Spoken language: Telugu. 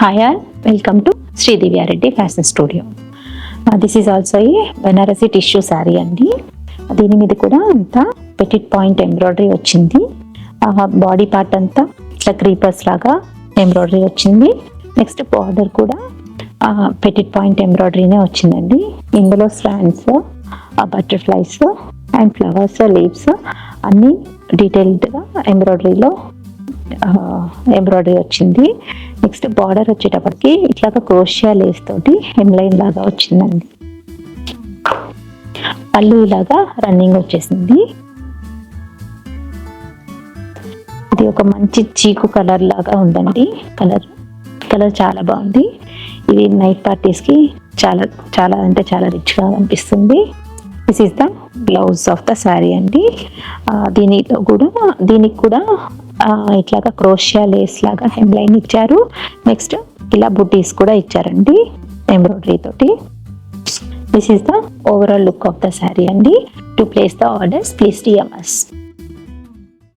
Hi all, welcome to Sri Divyareddy Fashion Studio. This is also a Banarasi tissue saree అండి. దీని మీద కూడా అంతా పెటిట్ పాయింట్ ఎంబ్రాయిడరీ వచ్చింది. బాడీ పార్ట్ అంతా ఇట్లా క్రీపర్స్ లాగా ఎంబ్రాయిడరీ వచ్చింది. నెక్స్ట్ బార్డర్ కూడా పెటిట్ పాయింట్ ఎంబ్రాయిడరీనే వచ్చిందండి. ఇందులో strands, butterflies and flowers, leaves అన్నీ డీటెయిల్డ్గా ఎంబ్రాయిడరీలో ఎంబ్రాయిడరీ వచ్చింది. నెక్స్ట్ బార్డర్ వచ్చేటప్పటికి ఇట్లాగా క్రోషియా లేస్ తోటి హెమ్లైన్ లాగా వచ్చిందండి. పళ్ళు ఇలాగా రన్నింగ్ వచ్చేసింది. ఇది ఒక మంచి చీకు కలర్ లాగా ఉందండి. కలర్ చాలా బాగుంది. ఇది నైట్ పార్టీస్కి చాలా చాలా అంటే చాలా రిచ్గా కనిపిస్తుంది. This is the blouse of the sari అండి. దీనికి కూడా ఇట్లాగా క్రోషియా లేస్ లాగా హెమ్లైన్ ఇచ్చారు. నెక్స్ట్ ఇలా బుటీస్ కూడా ఇచ్చారండి ఎంబ్రాయిడరీ తోటి. This is the overall look of the sari అండి. To place the orders please DM us.